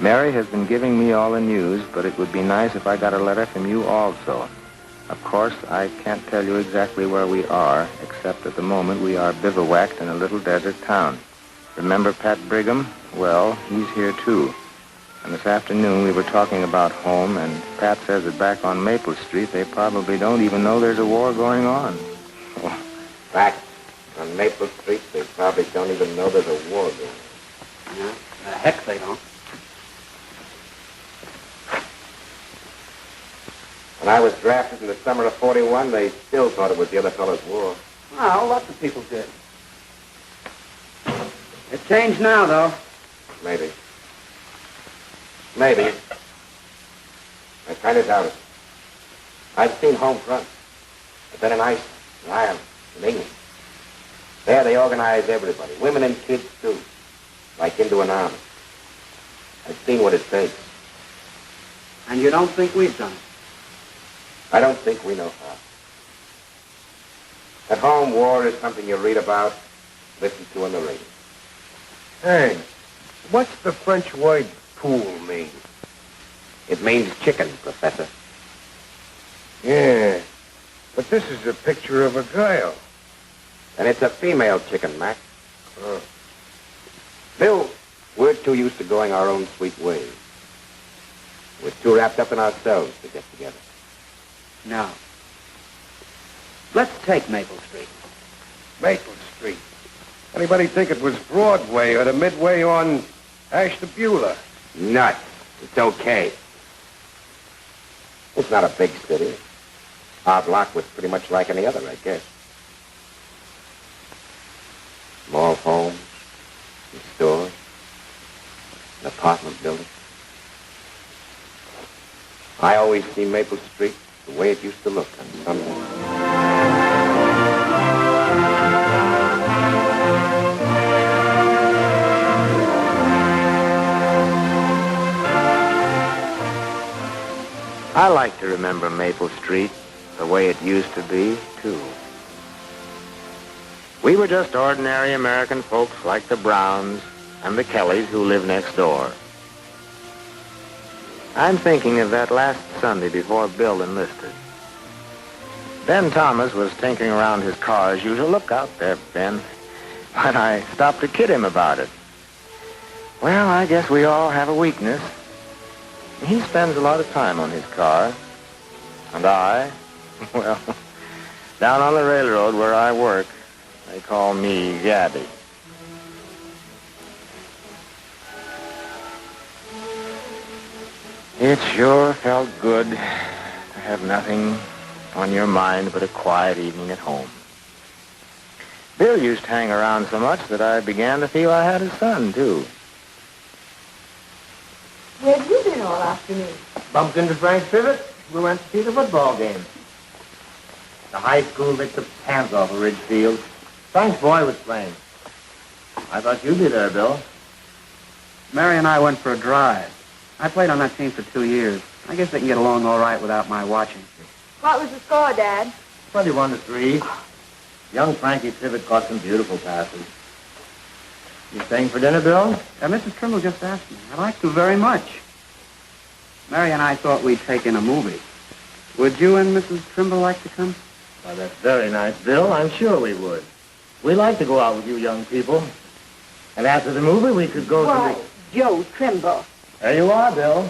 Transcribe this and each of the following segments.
Mary has been giving me all the news, but it would be nice if I got a letter from you also. Of course, I can't tell you exactly where we are, except at the moment we are bivouacked in a little desert town. Remember Pat Brigham? Well, he's here too. And this afternoon we were talking about home, and Pat says that back on Maple Street they probably don't even know there's a war going on. Back on Maple Street they probably don't even know there's a war going on. Yeah, the heck they don't. When I was drafted in the summer of 41, they still thought it was the other fellow's war. Well, lots of people did. It changed now, though. Maybe. Maybe. I kind of doubt it. I've seen home front. I've been in Iceland, in Ireland, in England. There they organize everybody, women and kids too, like into an army. I've seen what it takes. And you don't think we've done it? I don't think we know how. At home, war is something you read about, listen to on the radio. Hey, what's the French word pool mean? It means chicken, Professor. Yeah, but this is a picture of a girl. And it's a female chicken, Mac. Bill, we're too used to going our own sweet ways. We're too wrapped up in ourselves to get together. No. Let's take Maple Street. Maple Street. Anybody think it was Broadway or the midway on Ashtabula? Nuts. It's okay. It's not a big city. Our block was pretty much like any other, I guess. Small homes, and stores, an apartment building. I always see Maple Street the way it used to look on Sunday. I like to remember Maple Street the way it used to be, too. We were just ordinary American folks like the Browns and the Kellys who live next door. I'm thinking of that last Sunday before Bill enlisted. Ben Thomas was tinkering around his car as usual. Look out there, Ben. When I stopped to kid him about it. Well, I guess we all have a weakness. He spends a lot of time on his car. And I, well, down on the railroad where I work, they call me Gabby. It sure felt good to have nothing on your mind but a quiet evening at home. Bill used to hang around so much that I began to feel I had a son, too. Where have you been all afternoon? Bumped into Frank Pivot. We went to see the football game. The high school licked the pants off of Ridgefield. Frank's boy was playing. I thought you'd be there, Bill. Mary and I went for a drive. I played on that team for 2 years. I guess they can get along all right without my watching. What was the score, Dad? 21-3. Young Frankie Pivot caught some beautiful passes. You staying for dinner, Bill? Mrs. Trimble just asked me. I'd like to very much. Mary and I thought we'd take in a movie. Would you and Mrs. Trimble like to come? Well, that's very nice, Bill. I'm sure we would. We like to go out with you young people. And after the movie, we could go Why, Joe Trimble. There you are, Bill.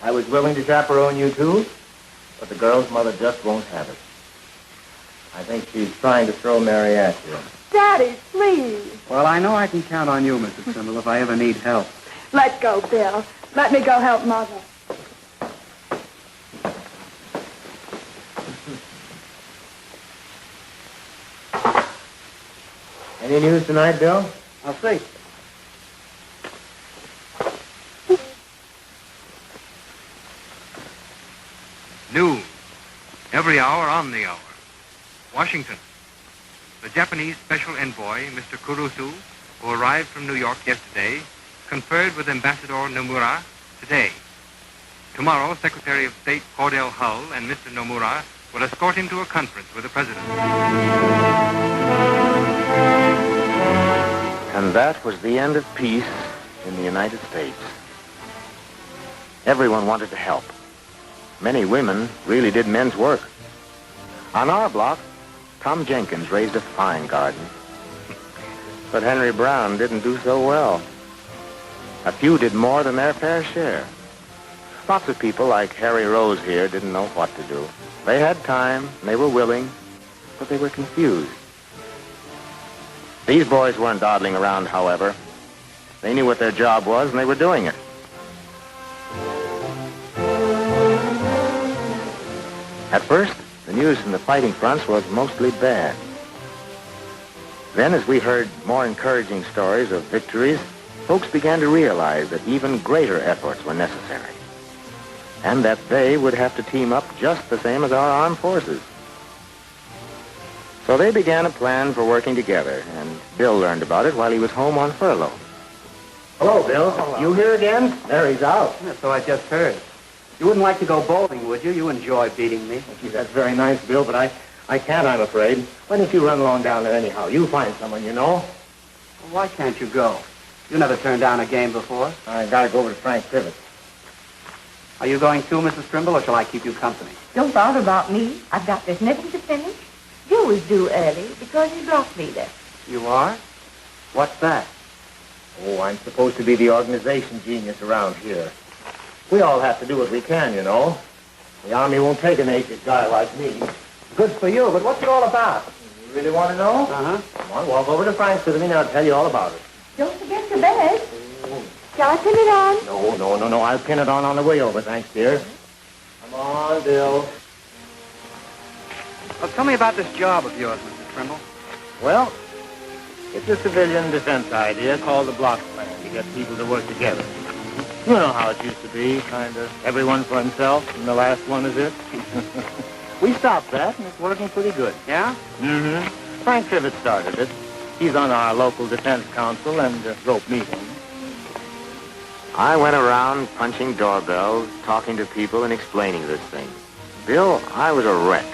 I was willing to chaperone you, too, but the girl's mother just won't have it. I think she's trying to throw Mary at you. Daddy, please. Well, I know I can count on you, Mrs. Trimble, if I ever need help. Let go, Bill. Let me go help Mother. Any news tonight, Bill? I'll see. Noon. Every hour on the hour. Washington. The Japanese Special Envoy, Mr. Kurusu, who arrived from New York yesterday, conferred with Ambassador Nomura today. Tomorrow, Secretary of State Cordell Hull and Mr. Nomura will escort him to a conference with the President. And that was the end of peace in the United States. Everyone wanted to help. Many women really did men's work. On our block, Tom Jenkins raised a fine garden. But Henry Brown didn't do so well. A few did more than their fair share. Lots of people like Harry Rose here didn't know what to do. They had time, and they were willing, but they were confused. These boys weren't dawdling around, however. They knew what their job was, and they were doing it. At first, the news from the fighting fronts was mostly bad. Then, as we heard more encouraging stories of victories, folks began to realize that even greater efforts were necessary, and that they would have to team up just the same as our armed forces. So they began a plan for working together, and Bill learned about it while he was home on furlough. Hello, Bill. Hello. You here again? There he's out. Yeah, so I just heard. You wouldn't like to go bowling, would you? You enjoy beating me. Gee, that's very nice, Bill, but I can't, I'm afraid. Why don't you run along down there anyhow? You find someone you know. Well, why can't you go? You never turned down a game before. I gotta go over to Frank Privet. Are you going too, Mrs. Trimble, or shall I keep you company? Don't bother about me. I've got this knitting to finish. Joe is due early because he's block leader. You are? What's that? Oh, I'm supposed to be the organization genius around here. We all have to do what we can, you know. The Army won't take an aged guy like me. Good for you, but what's it all about? You really want to know? Uh-huh. Come on, walk over to Frank's with me and I'll tell you all about it. Don't forget your bed. Shall I pin it on? No. I'll pin it on the way over, thanks, dear. Come on, Bill. Well, tell me about this job of yours, Mr. Trimble. Well, it's a civilian defense idea called the block plan to get people to work together. You know how it used to be, kind of everyone for himself, and the last one is it. We stopped that, and it's working pretty good. Yeah? Mm-hmm. Frank Privet started it. He's on our local defense council and rope meetings. I went around punching doorbells, talking to people, and explaining this thing. Bill, I was a wreck.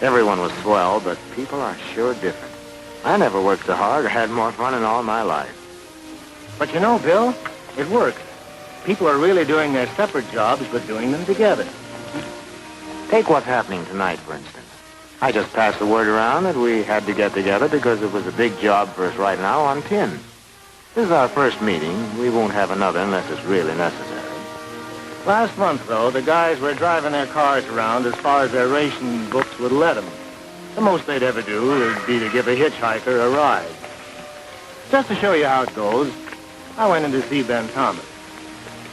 Everyone was swell, but people are sure different. I never worked so hard or had more fun in all my life. But you know, Bill, it works. People are really doing their separate jobs, but doing them together. Take what's happening tonight, for instance. I just passed the word around that we had to get together because it was a big job for us right now on tin. This is our first meeting. We won't have another unless it's really necessary. Last month, though, the guys were driving their cars around as far as their ration books would let them. The most they'd ever do would be to give a hitchhiker a ride. Just to show you how it goes, I went in to see Ben Thomas.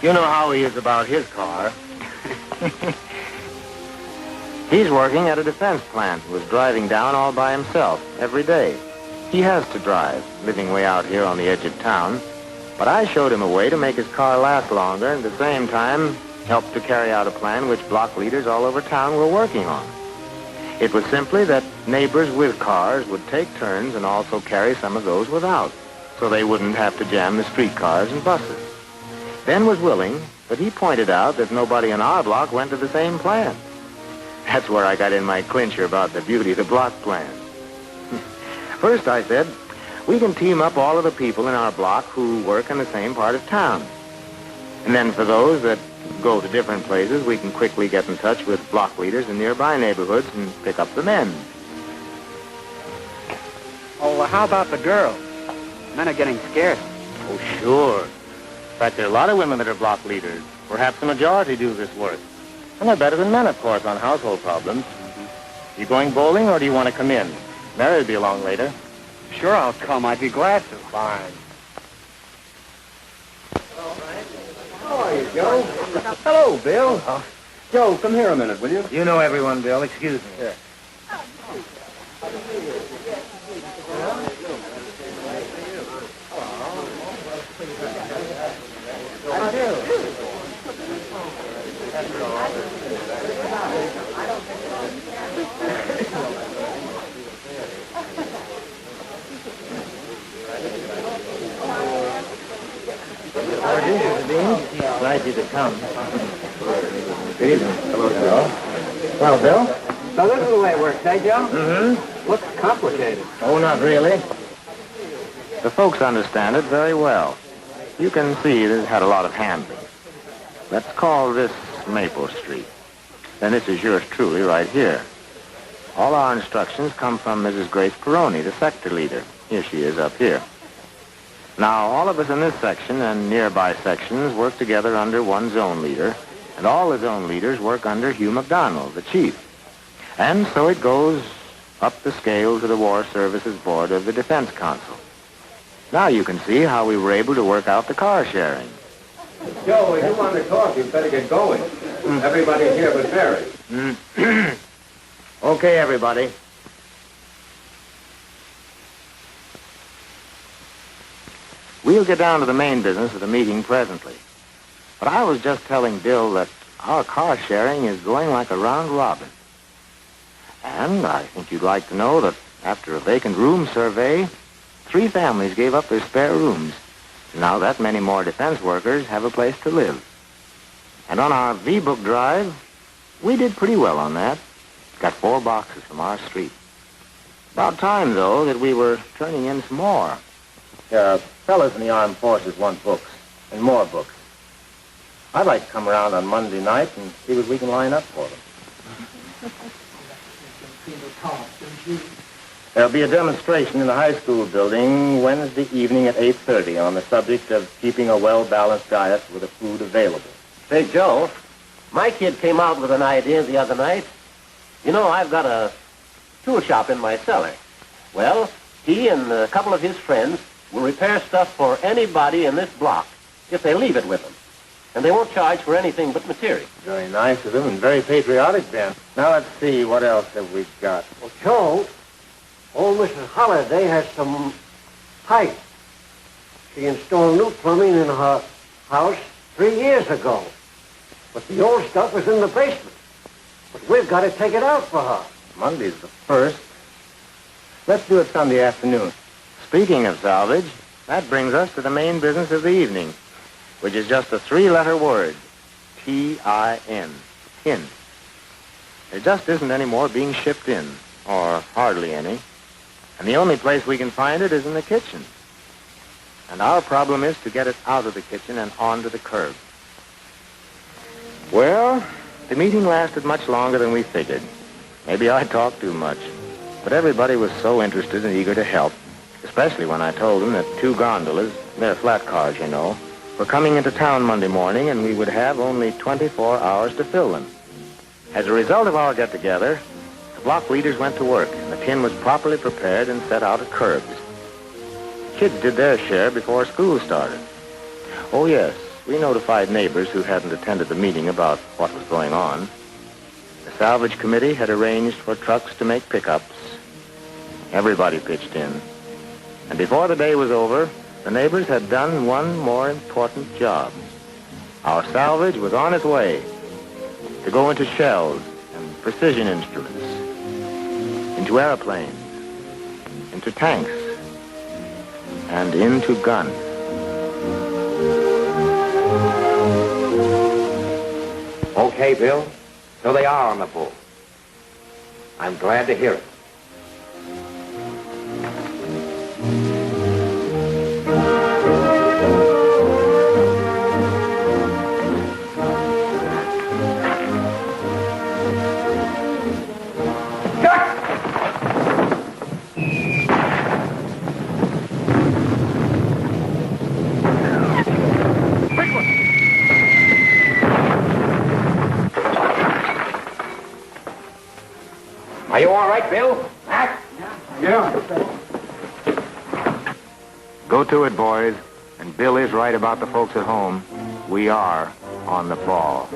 You know how he is about his car. He's working at a defense plant, was driving down all by himself every day. He has to drive, living way out here on the edge of town. But I showed him a way to make his car last longer and at the same time helped to carry out a plan which block leaders all over town were working on. It was simply that neighbors with cars would take turns and also carry some of those without, so they wouldn't have to jam the streetcars and buses. Ben was willing, but he pointed out that nobody in our block went to the same plan. That's where I got in my clincher about the beauty of the block plan. First, I said, we can team up all of the people in our block who work in the same part of town. And then for those that go to different places, we can quickly get in touch with block leaders in nearby neighborhoods and pick up the men. Oh, well, how about the girls? Men are getting scarce. Oh, sure. In fact, there are a lot of women that are block leaders. Perhaps the majority do this work. And they're better than men, of course, on household problems. You going bowling, or do you want to come in? Mary will be along later. Sure, I'll come. I'd be glad to. Fine. How are you, Joe? Hello, Bill. Joe, come here a minute, will you? You know everyone, Bill. Excuse me. Yeah. Glad you could come. Good evening. Hello, Joe. Well, Bill? So this is the way it works, eh, Joe? Mm-hmm. Looks complicated. Oh, not really. The folks understand it very well. You can see that it had a lot of handling. Let's call this Maple Street. Then this is yours truly right here. All our instructions come from Mrs. Grace Peroni, the sector leader. Here she is up here. Now, all of us in this section and nearby sections work together under one zone leader, and all the zone leaders work under Hugh McDonald, the chief. And so it goes up the scale to the War Services Board of the Defense Council. Now you can see how we were able to work out the car sharing. Joe, if you want to talk, you better get going. Everybody here but Mary. Okay, everybody. We'll get down to the main business of the meeting presently. But I was just telling Bill that our car sharing is going like a round robin. And I think you'd like to know that after a vacant room survey, 3 families gave up their spare rooms. Now that many more defense workers have a place to live. And on our V-Book drive, we did pretty well on that. Got 4 boxes from our street. About time, though, that we were turning in some more. Fellas in the armed forces want books, and more books. I'd like to come around on Monday night and see what we can line up for them. There'll be a demonstration in the high school building Wednesday evening at 8:30 on the subject of keeping a well-balanced diet with the food available. Say, Joe, my kid came out with an idea the other night. You know, I've got a tool shop in my cellar. Well, he and a couple of his friends will repair stuff for anybody in this block if they leave it with them. And they won't charge for anything but material. Very nice of them and very patriotic, Ben. Now let's see, what else have we got? Well, Joe, old Mrs. Holliday has some pipes. She installed new plumbing in her house 3 years ago. But the old stuff was in the basement. But we've got to take it out for her. Monday's the 1st. Let's do it Sunday afternoon. Speaking of salvage, that brings us to the main business of the evening, which is just a 3-letter word, T-I-N, tin. There just isn't any more being shipped in, or hardly any. And the only place we can find it is in the kitchen. And our problem is to get it out of the kitchen and onto the curb. Well, the meeting lasted much longer than we figured. Maybe I talked too much. But everybody was so interested and eager to help, especially when I told them that 2 gondolas, they're flat cars, you know, were coming into town Monday morning and we would have only 24 hours to fill them. As a result of our get-together, the block leaders went to work and the tin was properly prepared and set out at curbs. Kids did their share before school started. Oh, yes, we notified neighbors who hadn't attended the meeting about what was going on. The salvage committee had arranged for trucks to make pickups. Everybody pitched in. And before the day was over, the neighbors had done one more important job. Our salvage was on its way to go into shells and precision instruments, into airplanes, into tanks, and into guns. Okay, Bill. So they are on the bull. I'm glad to hear it. Are you all right, Bill? Yeah. Go to it, boys. And Bill is right about the folks at home. We are on the ball.